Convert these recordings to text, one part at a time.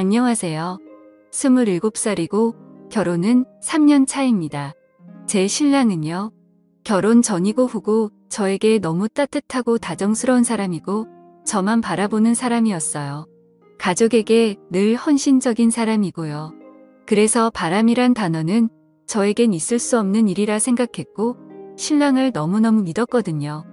안녕하세요. 27살이고 결혼은 3년 차입니다. 제 신랑은요. 결혼 전이고 후고 저에게 너무 따뜻하고 다정스러운 사람이고 저만 바라보는 사람이었어요. 가족에게 늘 헌신적인 사람이고요. 그래서 바람이란 단어는 저에겐 있을 수 없는 일이라 생각했고 신랑을 너무너무 믿었거든요.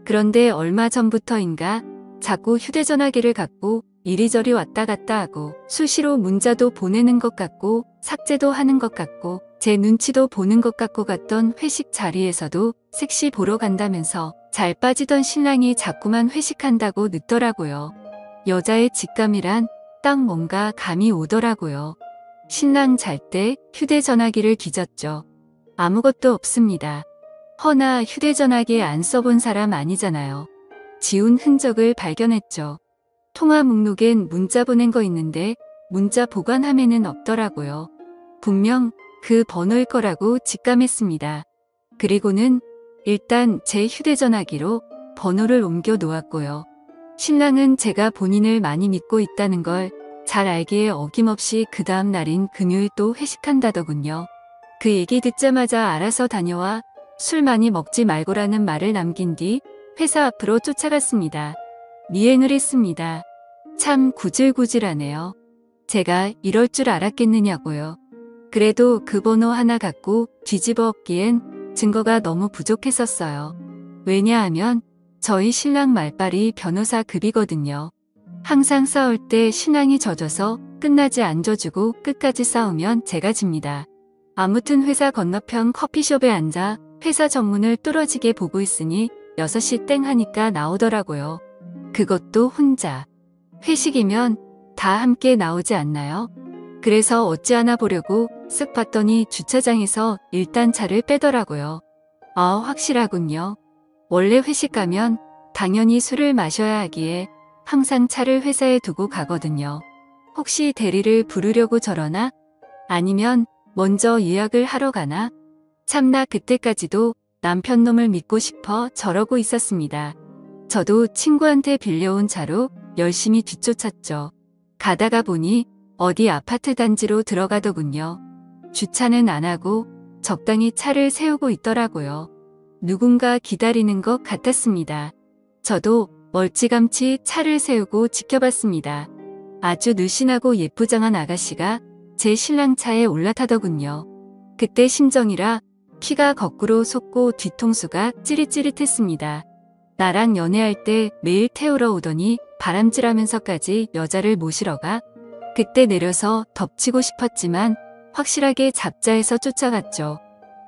그런데 얼마 전부터인가 자꾸 휴대전화기를 갖고 이리저리 왔다 갔다 하고 수시로 문자도 보내는 것 같고 삭제도 하는 것 같고 제 눈치도 보는 것 같고 갔던 회식 자리에서도 섹시 보러 간다면서 잘 빠지던 신랑이 자꾸만 회식한다고 늦더라고요. 여자의 직감이란 딱 뭔가 감이 오더라고요. 신랑 잘 때 휴대전화기를 뒤졌죠. 아무것도 없습니다. 허나 휴대전화기 안 써본 사람 아니잖아요. 지운 흔적을 발견했죠. 통화 목록엔 문자 보낸 거 있는데 문자 보관 화면은 없더라고요. 분명 그 번호일 거라고 직감했습니다. 그리고는 일단 제 휴대전화기로 번호를 옮겨 놓았고요. 신랑은 제가 본인을 많이 믿고 있다는 걸 잘 알기에 어김없이 그 다음 날인 금요일 또 회식한다더군요. 그 얘기 듣자마자 알아서 다녀와 술 많이 먹지 말고라는 말을 남긴 뒤 회사 앞으로 쫓아갔습니다. 미행을 했습니다. 참 구질구질하네요. 제가 이럴 줄 알았겠느냐고요. 그래도 그 번호 하나 갖고 뒤집어 엎기엔 증거가 너무 부족했었어요. 왜냐하면 저희 신랑 말빨이 변호사급이거든요. 항상 싸울 때 신랑이 져줘서 끝나지 안 져주고 끝까지 싸우면 제가 집니다. 아무튼 회사 건너편 커피숍에 앉아 회사 정문을 뚫어지게 보고 있으니 6시 땡 하니까 나오더라고요. 그것도 혼자. 회식이면 다 함께 나오지 않나요? 그래서 어찌하나 보려고 쓱 봤더니 주차장에서 일단 차를 빼더라고요. 아, 확실하군요. 원래 회식 가면 당연히 술을 마셔야 하기에 항상 차를 회사에 두고 가거든요. 혹시 대리를 부르려고 저러나? 아니면 먼저 예약을 하러 가나? 참나 그때까지도 남편 놈을 믿고 싶어 저러고 있었습니다. 저도 친구한테 빌려온 차로 열심히 뒤쫓았죠. 가다가 보니 어디 아파트 단지로 들어가더군요. 주차는 안 하고 적당히 차를 세우고 있더라고요. 누군가 기다리는 것 같았습니다. 저도 멀찌감치 차를 세우고 지켜봤습니다. 아주 늘씬하고 예쁘장한 아가씨가 제 신랑 차에 올라타더군요. 그때 심정이라 키가 거꾸로 솟고 뒤통수가 찌릿찌릿했습니다. 나랑 연애할 때 매일 태우러 오더니 바람질하면서까지 여자를 모시러 가? 그때 내려서 덮치고 싶었지만 확실하게 잡자해서 쫓아갔죠.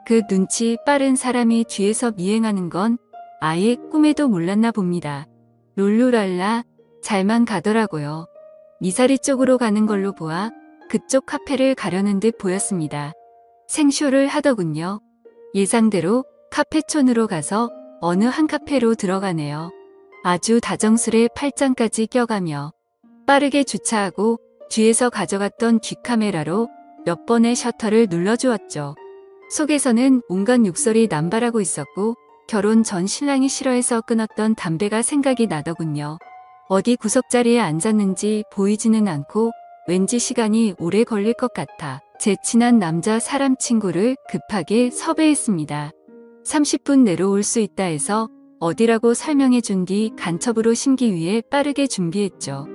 그 눈치 빠른 사람이 뒤에서 미행하는 건 아예 꿈에도 몰랐나 봅니다. 룰루랄라 잘만 가더라고요. 미사리 쪽으로 가는 걸로 보아 그쪽 카페를 가려는 듯 보였습니다. 생쇼를 하더군요. 예상대로 카페촌으로 가서 어느 한 카페로 들어가네요. 아주 다정스레 팔짱까지 껴가며 빠르게 주차하고 뒤에서 가져갔던 뒷카메라로 몇 번의 셔터를 눌러주었죠. 속에서는 온갖 욕설이 남발하고 있었고 결혼 전 신랑이 싫어해서 끊었던 담배가 생각이 나더군요. 어디 구석자리에 앉았는지 보이지는 않고 왠지 시간이 오래 걸릴 것 같아 제 친한 남자 사람 친구를 급하게 섭외했습니다. 30분 내로 올 수 있다 해서 어디라고 설명해 준 뒤 간첩으로 심기 위해 빠르게 준비했죠.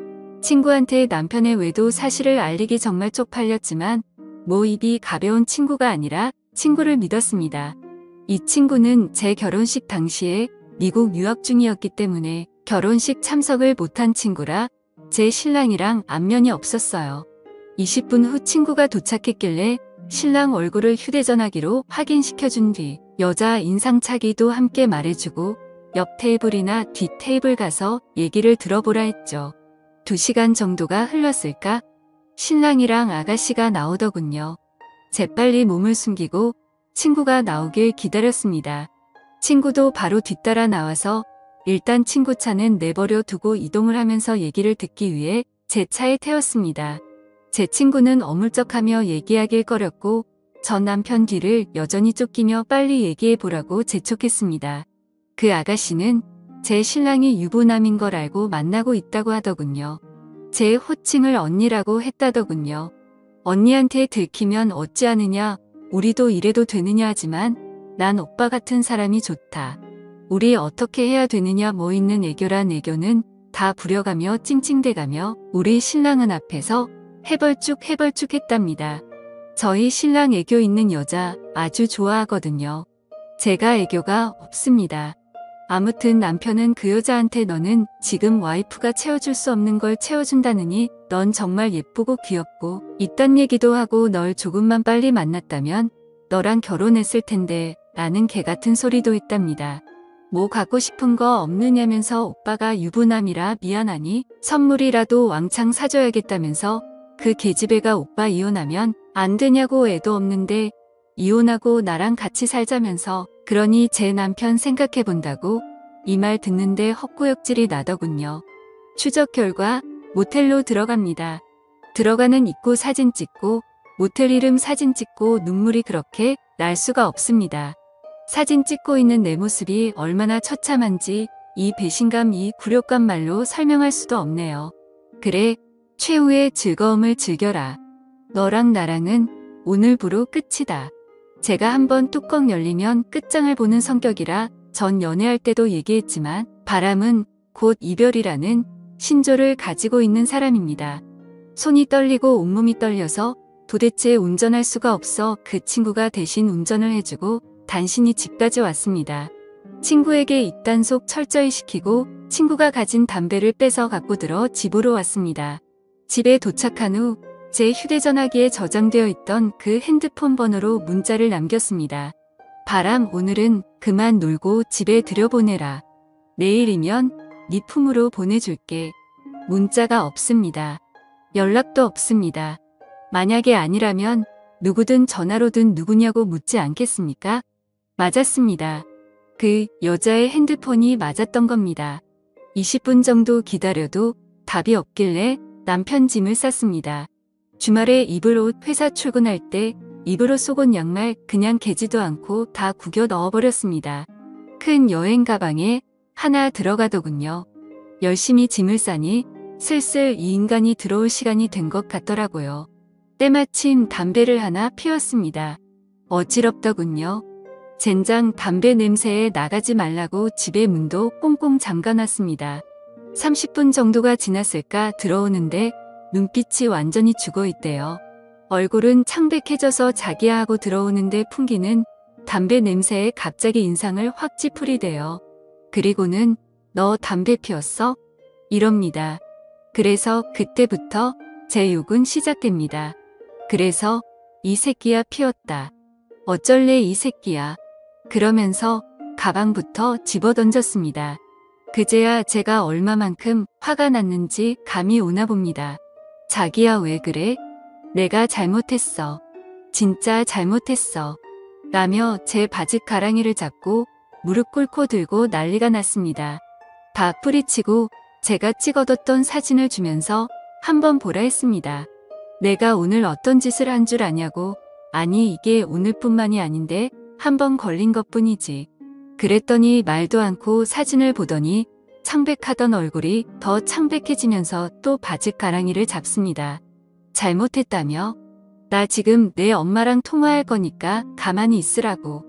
친구한테 남편의 외도 사실을 알리기 정말 쪽팔렸지만 뭐 입이 가벼운 친구가 아니라 친구를 믿었습니다. 이 친구는 제 결혼식 당시에 미국 유학 중이었기 때문에 결혼식 참석을 못한 친구라 제 신랑이랑 안면이 없었어요. 20분 후 친구가 도착했길래 신랑 얼굴을 휴대전화기로 확인시켜준 뒤 여자 인상착의도 함께 말해주고 옆 테이블이나 뒷 테이블 가서 얘기를 들어보라 했죠. 2시간 정도가 흘렀을까? 신랑이랑 아가씨가 나오더군요. 재빨리 몸을 숨기고 친구가 나오길 기다렸습니다. 친구도 바로 뒤따라 나와서 일단 친구 차는 내버려 두고 이동을 하면서 얘기를 듣기 위해 제 차에 태웠습니다. 제 친구는 어물쩍하며 얘기하길 꺼렸고 전 남편 뒤를 여전히 쫓기며 빨리 얘기해보라고 재촉했습니다. 그 아가씨는 제 신랑이 유부남인 걸 알고 만나고 있다고 하더군요. 제 호칭을 언니라고 했다더군요. 언니한테 들키면 어찌하느냐, 우리도 이래도 되느냐 하지만 난 오빠 같은 사람이 좋다. 우리 어떻게 해야 되느냐 뭐 있는 애교란 애교는 다 부려가며 찡찡대가며 우리 신랑은 앞에서 해벌쭉 했답니다. 저희 신랑 애교 있는 여자 아주 좋아하거든요. 제가 애교가 없습니다. 아무튼 남편은 그 여자한테 너는 지금 와이프가 채워줄 수 없는 걸 채워준다느니 넌 정말 예쁘고 귀엽고 이딴 얘기도 하고 널 조금만 빨리 만났다면 너랑 결혼했을 텐데 라는 개같은 소리도 했답니다. 뭐 갖고 싶은 거 없느냐면서 오빠가 유부남이라 미안하니 선물이라도 왕창 사줘야겠다면서 그 계집애가 오빠 이혼하면 안 되냐고 애도 없는데 이혼하고 나랑 같이 살자면서 그러니 제 남편 생각해본다고 이 말 듣는데 헛구역질이 나더군요. 추적 결과 모텔로 들어갑니다. 들어가는 입구 사진 찍고 모텔 이름 사진 찍고 눈물이 그렇게 날 수가 없습니다. 사진 찍고 있는 내 모습이 얼마나 처참한지 이 배신감 이 굴욕감 말로 설명할 수도 없네요. 그래, 최후의 즐거움을 즐겨라. 너랑 나랑은 오늘부로 끝이다. 제가 한번 뚜껑 열리면 끝장을 보는 성격이라 전 연애할 때도 얘기했지만 바람은 곧 이별이라는 신조를 가지고 있는 사람입니다. 손이 떨리고 온몸이 떨려서 도대체 운전할 수가 없어 그 친구가 대신 운전을 해주고 단신이 집까지 왔습니다. 친구에게 입단속 철저히 시키고 친구가 가진 담배를 뺏어 갖고 들어 집으로 왔습니다. 집에 도착한 후 제 휴대전화기에 저장되어 있던 그 핸드폰 번호로 문자를 남겼습니다. 바람 오늘은 그만 놀고 집에 들여보내라. 내일이면 네 품으로 보내줄게. 문자가 없습니다. 연락도 없습니다. 만약에 아니라면 누구든 전화로든 누구냐고 묻지 않겠습니까? 맞았습니다. 그 여자의 핸드폰이 맞았던 겁니다. 20분 정도 기다려도 답이 없길래 남편 짐을 쌌습니다. 주말에 입을 옷 회사 출근할 때 입으로 속은 양말 그냥 개지도 않고 다 구겨 넣어버렸습니다. 큰 여행 가방에 하나 들어가더군요. 열심히 짐을 싸니 슬슬 이 인간이 들어올 시간이 된 것 같더라고요. 때마침 담배를 하나 피웠습니다. 어지럽더군요. 젠장 담배 냄새에 나가지 말라고 집에 문도 꽁꽁 잠가놨습니다. 30분 정도가 지났을까 들어오는데 눈빛이 완전히 죽어있대요. 얼굴은 창백해져서 자기야 하고 들어오는데 풍기는 담배 냄새에 갑자기 인상을 확 찌푸리대요. 그리고는 너 담배 피웠어? 이럽니다. 그래서 그때부터 제 욕은 시작됩니다. 그래서 이 새끼야 피웠다. 어쩔래 이 새끼야. 그러면서 가방부터 집어던졌습니다. 그제야 제가 얼마만큼 화가 났는지 감이 오나 봅니다. 자기야 왜 그래? 내가 잘못했어. 진짜 잘못했어. 라며 제 바지 가랑이를 잡고 무릎 꿇고 들고 난리가 났습니다. 다 뿌리치고 제가 찍어뒀던 사진을 주면서 한번 보라 했습니다. 내가 오늘 어떤 짓을 한 줄 아냐고. 아니 이게 오늘뿐만이 아닌데 한 번 걸린 것뿐이지. 그랬더니 말도 않고 사진을 보더니 창백하던 얼굴이 더 창백해지면서 또 바지 가랑이를 잡습니다. 잘못했다며? 나 지금 내 엄마랑 통화할 거니까 가만히 있으라고.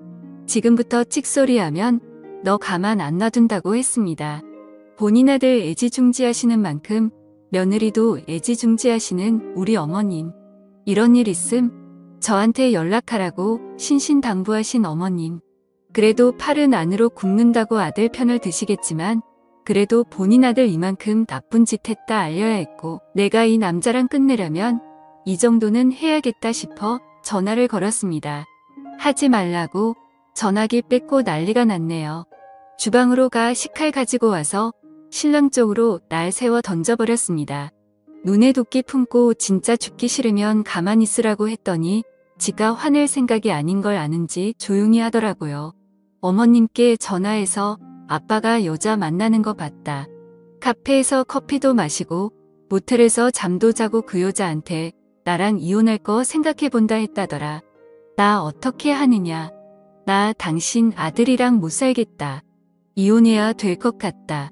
지금부터 찍소리하면 너 가만 안 놔둔다고 했습니다. 본인 아들 애지중지하시는 만큼 며느리도 애지중지하시는 우리 어머님. 이런 일 있음 저한테 연락하라고 신신당부하신 어머님. 그래도 팔은 안으로 굽는다고 아들 편을 드시겠지만 그래도 본인 아들 이만큼 나쁜 짓 했다 알려야 했고 내가 이 남자랑 끝내려면 이 정도는 해야겠다 싶어 전화를 걸었습니다. 하지 말라고 전화기 뺏고 난리가 났네요. 주방으로 가 식칼 가지고 와서 신랑 쪽으로 날 세워 던져버렸습니다. 눈에 도끼 품고 진짜 죽기 싫으면 가만히 있으라고 했더니 지가 화낼 생각이 아닌 걸 아는지 조용히 하더라고요. 어머님께 전화해서 아빠가 여자 만나는 거 봤다. 카페에서 커피도 마시고 모텔에서 잠도 자고 그 여자한테 나랑 이혼할 거 생각해본다 했다더라. 나 어떻게 하느냐. 나 당신 아들이랑 못 살겠다. 이혼해야 될 것 같다.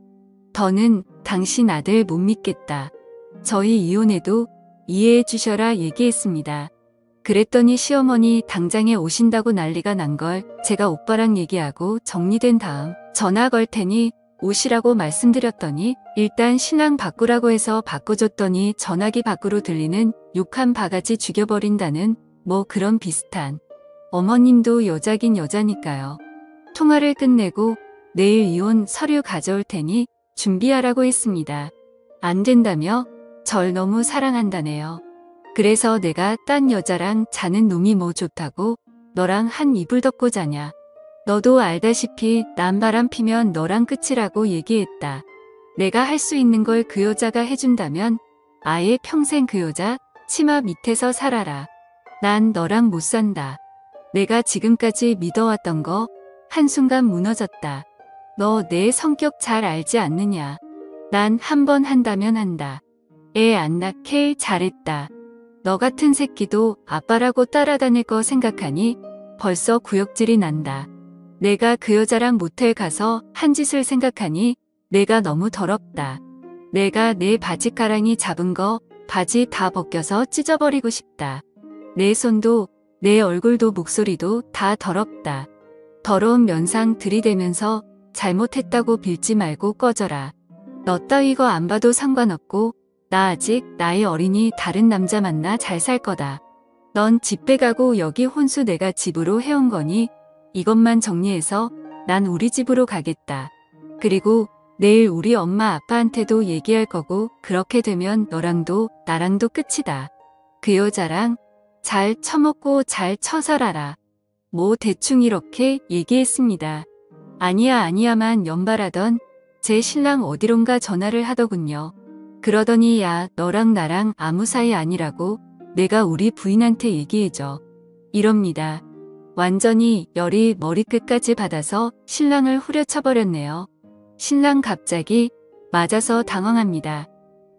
더는 당신 아들 못 믿겠다. 저희 이혼해도 이해해 주셔라 얘기했습니다. 그랬더니 시어머니 당장에 오신다고 난리가 난 걸 제가 오빠랑 얘기하고 정리된 다음 전화 걸 테니 오시라고 말씀드렸더니 일단 신랑 바꾸라고 해서 바꿔줬더니 전화기 밖으로 들리는 욕 한 바가지 죽여버린다는 뭐 그런 비슷한. 어머님도 여자긴 여자니까요. 통화를 끝내고 내일 이혼 서류 가져올 테니 준비하라고 했습니다. 안 된다며 절 너무 사랑한다네요. 그래서 내가 딴 여자랑 자는 놈이 뭐 좋다고 너랑 한 이불 덮고 자냐. 너도 알다시피 난 바람 피면 너랑 끝이라고 얘기했다. 내가 할 수 있는 걸 그 여자가 해준다면 아예 평생 그 여자 치마 밑에서 살아라. 난 너랑 못 산다. 내가 지금까지 믿어왔던 거 한순간 무너졌다. 너 내 성격 잘 알지 않느냐. 난 한 번 한다면 한다. 애 안 낳게 잘했다. 너 같은 새끼도 아빠라고 따라다닐 거 생각하니 벌써 구역질이 난다. 내가 그 여자랑 모텔 가서 한 짓을 생각하니 내가 너무 더럽다. 내가 내 바지가랑이 잡은 거 바지 다 벗겨서 찢어버리고 싶다. 내 손도 내 얼굴도 목소리도 다 더럽다. 더러운 면상 들이대면서 잘못했다고 빌지 말고 꺼져라. 너 따위 거 안 봐도 상관없고 나 아직 나이 어리니 다른 남자 만나 잘 살 거다. 넌 집 빼가고 여기 혼수 내가 집으로 해온 거니 이것만 정리해서 난 우리 집으로 가겠다. 그리고 내일 우리 엄마 아빠한테도 얘기할 거고 그렇게 되면 너랑도 나랑도 끝이다. 그 여자랑 잘 처먹고 잘 처살아라. 뭐 대충 이렇게 얘기했습니다. 아니야만 연발하던 제 신랑 어디론가 전화를 하더군요. 그러더니 야 너랑 나랑 아무 사이 아니라고 내가 우리 부인한테 얘기해줘. 이럽니다. 완전히 열이 머리끝까지 받아서 신랑을 후려쳐버렸네요. 신랑 갑자기 맞아서 당황합니다.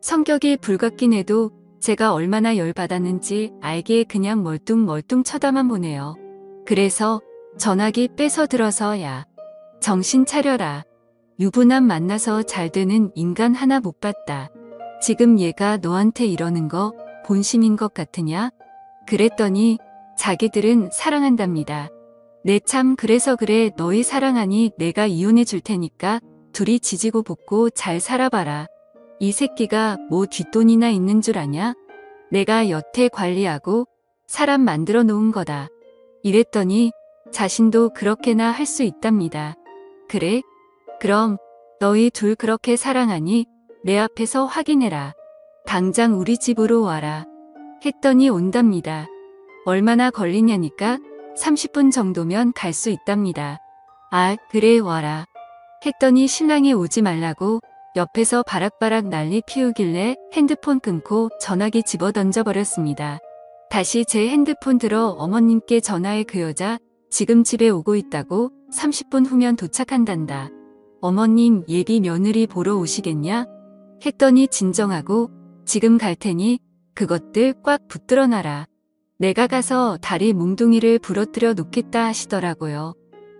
성격이 불같긴 해도 제가 얼마나 열받았는지 알기에 그냥 멀뚱멀뚱 쳐다만 보네요. 그래서 전화기 빼서 들어서 야 정신 차려라. 유부남 만나서 잘 되는 인간 하나 못 봤다. 지금 얘가 너한테 이러는 거 본심인 것 같으냐? 그랬더니 자기들은 사랑한답니다. 내 참 그래서 그래 너희 사랑하니 내가 이혼해 줄 테니까 둘이 지지고 볶고 잘 살아봐라. 이 새끼가 뭐 뒷돈이나 있는 줄 아냐? 내가 여태 관리하고 사람 만들어 놓은 거다. 이랬더니 자신도 그렇게나 할 수 있답니다. 그래? 그럼 너희 둘 그렇게 사랑하니 내 앞에서 확인해라. 당장 우리 집으로 와라. 했더니 온답니다. 얼마나 걸리냐니까 30분 정도면 갈 수 있답니다. 아 그래 와라. 했더니 신랑이 오지 말라고 옆에서 바락바락 난리 피우길래 핸드폰 끊고 전화기 집어 던져버렸습니다. 다시 제 핸드폰 들어 어머님께 전화해 그 여자 지금 집에 오고 있다고 30분 후면 도착한단다. 어머님 예비 며느리 보러 오시겠냐? 했더니 진정하고 지금 갈 테니 그것들 꽉 붙들어 놔라. 내가 가서 다리 뭉둥이를 부러뜨려 놓겠다 하시더라고요.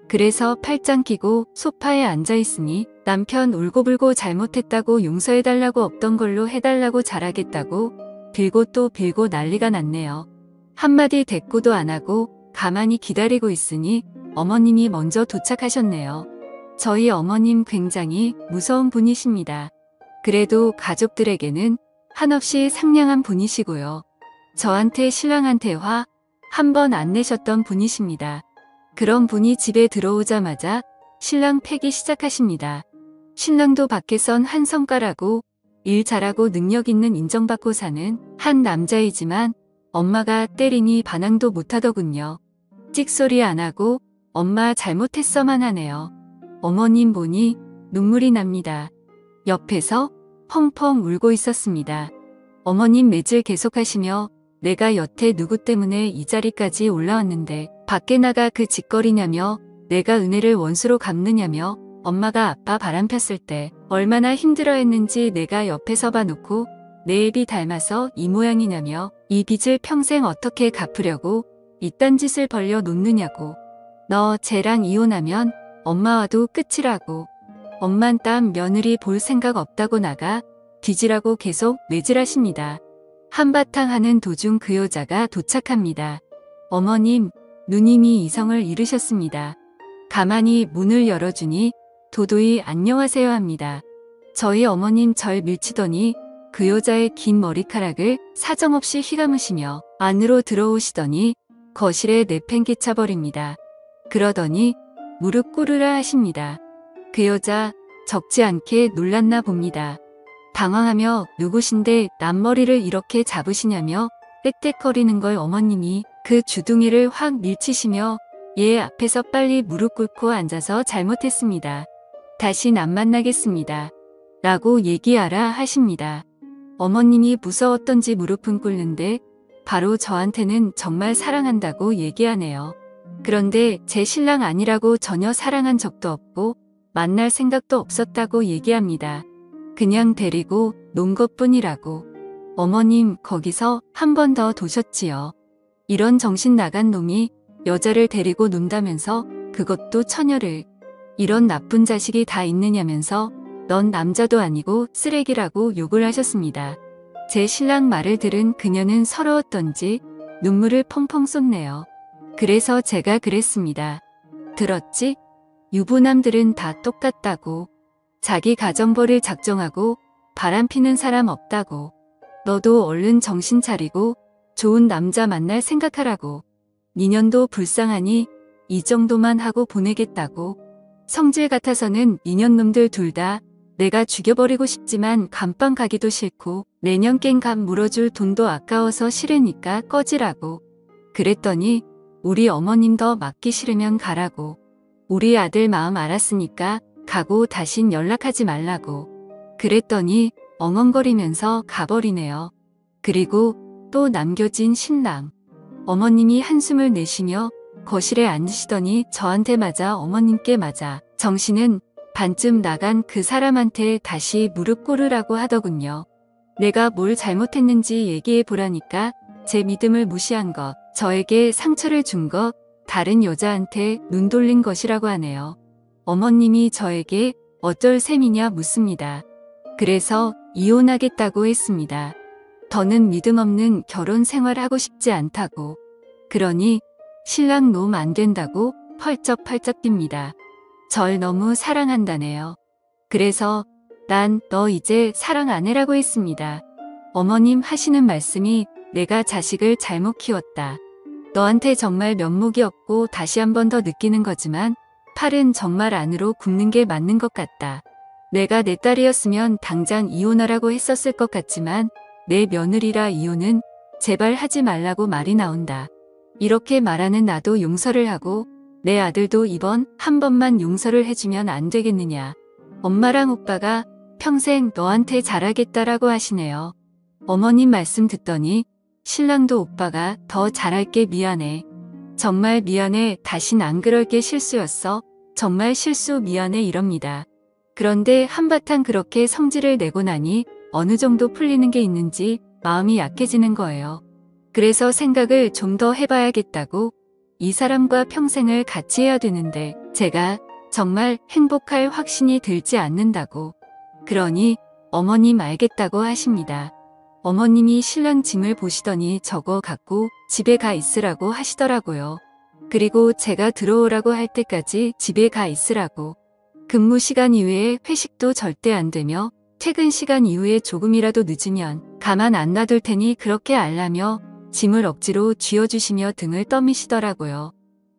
그래서 팔짱 끼고 소파에 앉아 있으니 남편 울고불고 잘못했다고 용서해달라고 없던 걸로 해달라고 잘하겠다고 빌고 또 빌고 난리가 났네요. 한마디 대꾸도 안 하고 가만히 기다리고 있으니 어머님이 먼저 도착하셨네요. 저희 어머님 굉장히 무서운 분이십니다. 그래도 가족들에게는 한없이 상냥한 분이시고요. 저한테 신랑한테 화 한 번 안 내셨던 분이십니다. 그런 분이 집에 들어오자마자 신랑 패기 시작하십니다. 신랑도 밖에선 한 성과라고 일 잘하고 능력 있는 인정받고 사는 한 남자이지만 엄마가 때리니 반항도 못하더군요. 찍소리 안 하고 엄마 잘못했어만 하네요. 어머님 보니 눈물이 납니다. 옆에서 펑펑 울고 있었습니다. 어머님 매질 계속하시며 내가 여태 누구 때문에 이 자리까지 올라왔는데 밖에 나가 그 짓거리냐며 내가 은혜를 원수로 갚느냐며 엄마가 아빠 바람 폈을 때 얼마나 힘들어했는지 내가 옆에서 봐놓고 내 애비 닮아서 이 모양이냐며 이 빚을 평생 어떻게 갚으려고 이딴 짓을 벌려 놓느냐고. 너 쟤랑 이혼하면 엄마와도 끝이라고. 엄만 딴 며느리 볼 생각 없다고 나가 뒤지라고 계속 매질하십니다. 한바탕 하는 도중 그 여자가 도착합니다. 어머님, 누님이 이성을 잃으셨습니다. 가만히 문을 열어주니 도도히 안녕하세요 합니다. 저희 어머님 절 밀치더니 그 여자의 긴 머리카락을 사정없이 휘감으시며 안으로 들어오시더니 거실에 내팽개쳐 버립니다. 그러더니 무릎 꿇으라 하십니다. 그 여자 적지 않게 놀랐나 봅니다. 당황하며 누구신데 남머리를 이렇게 잡으시냐며 떽떽거리는 걸 어머님이 그 주둥이를 확 밀치시며 얘 앞에서 빨리 무릎 꿇고 앉아서 잘못했습니다. 다신 안 만나겠습니다. 라고 얘기하라 하십니다. 어머님이 무서웠던지 무릎은 꿇는데 바로 저한테는 정말 사랑한다고 얘기하네요. 그런데 제 신랑 아니라고 전혀 사랑한 적도 없고 만날 생각도 없었다고 얘기합니다. 그냥 데리고 논 것뿐이라고. 어머님 거기서 한 번 더 도셨지요. 이런 정신 나간 놈이 여자를 데리고 논다면서 그것도 처녀를. 이런 나쁜 자식이 다 있느냐면서 넌 남자도 아니고 쓰레기라고 욕을 하셨습니다. 제 신랑 말을 들은 그녀는 서러웠던지 눈물을 펑펑 쏟네요. 그래서 제가 그랬습니다. 들었지? 유부남들은 다 똑같다고. 자기 가정벌을 작정하고 바람피는 사람 없다고. 너도 얼른 정신 차리고 좋은 남자 만날 생각하라고. 니년도 불쌍하니 이 정도만 하고 보내겠다고. 성질 같아서는 니년놈들 둘 다 내가 죽여버리고 싶지만 감방 가기도 싫고 내년 깽값 물어줄 돈도 아까워서 싫으니까 꺼지라고. 그랬더니 우리 어머님 더 맞기 싫으면 가라고. 우리 아들 마음 알았으니까 가고 다신 연락하지 말라고. 그랬더니 엉엉거리면서 가버리네요. 그리고 또 남겨진 신랑. 어머님이 한숨을 내쉬며 거실에 앉으시더니 저한테 맞아 어머님께 맞아 정신은 반쯤 나간 그 사람한테 다시 무릎 꿇으라고 하더군요. 내가 뭘 잘못했는지 얘기해 보라니까 제 믿음을 무시한 것, 저에게 상처를 준 것, 다른 여자한테 눈 돌린 것이라고 하네요. 어머님이 저에게 어쩔 셈이냐 묻습니다. 그래서 이혼하겠다고 했습니다. 더는 믿음 없는 결혼 생활하고 싶지 않다고. 그러니 신랑 놈 안 된다고 펄쩍펄쩍 뜁니다. 절 너무 사랑한다네요. 그래서 난 너 이제 사랑 안 해라고 했습니다. 어머님 하시는 말씀이 내가 자식을 잘못 키웠다. 너한테 정말 면목이 없고 다시 한 번 더 느끼는 거지만 팔은 정말 안으로 굽는 게 맞는 것 같다. 내가 내 딸이었으면 당장 이혼하라고 했었을 것 같지만 내 며느리라 이혼은 제발 하지 말라고 말이 나온다. 이렇게 말하는 나도 용서를 하고 내 아들도 이번 한 번만 용서를 해주면 안 되겠느냐. 엄마랑 오빠가 평생 너한테 잘하겠다라고 하시네요. 어머님 말씀 듣더니 신랑도 오빠가 더 잘할게 미안해. 정말 미안해. 다신 안 그럴게 실수였어. 정말 실수 미안해 이럽니다. 그런데 한바탕 그렇게 성질을 내고 나니 어느 정도 풀리는 게 있는지 마음이 약해지는 거예요. 그래서 생각을 좀 더 해봐야겠다고. 이 사람과 평생을 같이 해야 되는데 제가 정말 행복할 확신이 들지 않는다고. 그러니 어머님 알겠다고 하십니다. 어머님이 신랑 짐을 보시더니 저거 갖고 집에 가 있으라고 하시더라고요. 그리고 제가 들어오라고 할 때까지 집에 가 있으라고. 근무 시간 이후에 회식도 절대 안 되며 퇴근 시간 이후에 조금이라도 늦으면 가만 안 놔둘 테니 그렇게 알라며 짐을 억지로 쥐어주시며 등을 떠미시더라고요.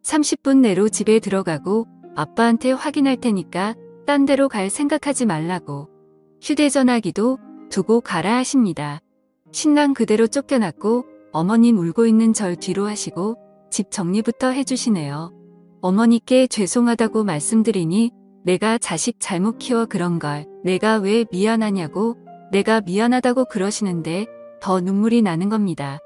30분 내로 집에 들어가고 아빠한테 확인할 테니까 딴 데로 갈 생각하지 말라고. 휴대전화기도 두고 가라 하십니다. 신랑 그대로 쫓겨났고 어머님 울고 있는 절 뒤로 하시고 집 정리부터 해주시네요. 어머니께 죄송하다고 말씀드리니 내가 자식 잘못 키워 그런 걸 내가 왜 미안하냐고 내가 미안하다고 그러시는데 더 눈물이 나는 겁니다.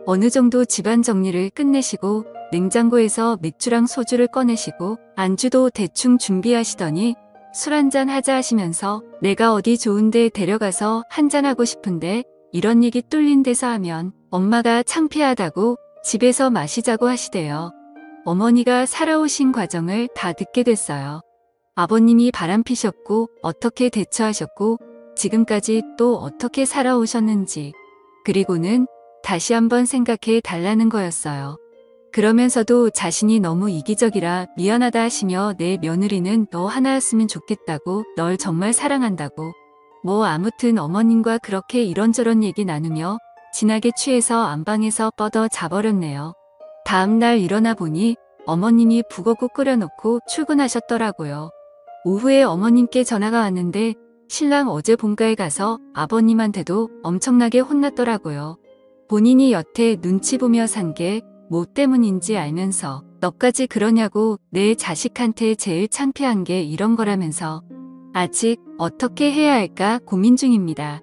어느 정도 집안 정리를 끝내시고 냉장고에서 맥주랑 소주를 꺼내시고 안주도 대충 준비하시더니 술 한잔 하자 하시면서 내가 어디 좋은데 데려가서 한잔하고 싶은데 이런 얘기 뚫린 데서 하면 엄마가 창피하다고 집에서 마시자고 하시대요. 어머니가 살아오신 과정을 다 듣게 됐어요. 아버님이 바람피셨고 어떻게 대처하셨고 지금까지 또 어떻게 살아오셨는지, 그리고는 다시 한번 생각해 달라는 거였어요. 그러면서도 자신이 너무 이기적이라 미안하다 하시며 내 며느리는 너 하나였으면 좋겠다고, 널 정말 사랑한다고. 뭐 아무튼 어머님과 그렇게 이런저런 얘기 나누며 진하게 취해서 안방에서 뻗어 자버렸네요. 다음날 일어나 보니 어머님이 북어국 끓여놓고 출근하셨더라고요. 오후에 어머님께 전화가 왔는데 신랑 어제 본가에 가서 아버님한테도 엄청나게 혼났더라고요. 본인이 여태 눈치 보며 산 게 뭐 때문인지 알면서 너까지 그러냐고, 내 자식한테 제일 창피한 게 이런 거라면서. 아직 어떻게 해야 할까 고민 중입니다.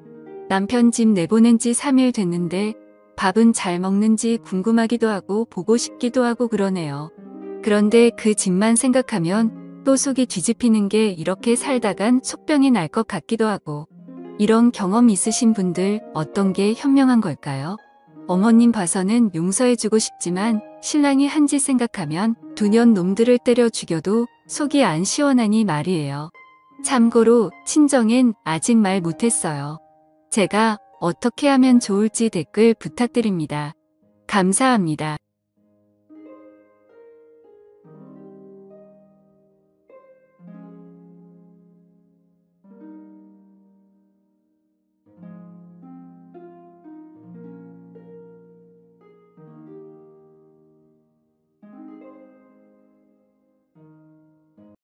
남편 집 내보낸 지 3일 됐는데 밥은 잘 먹는지 궁금하기도 하고 보고 싶기도 하고 그러네요. 그런데 그 집만 생각하면 또 속이 뒤집히는 게, 이렇게 살다간 속병이 날 것 같기도 하고. 이런 경험 있으신 분들 어떤 게 현명한 걸까요? 어머님 봐서는 용서해주고 싶지만 신랑이 한 짓 생각하면 두 년 놈들을 때려 죽여도 속이 안 시원하니 말이에요. 참고로 친정엔 아직 말 못했어요. 제가 어떻게 하면 좋을지 댓글 부탁드립니다. 감사합니다.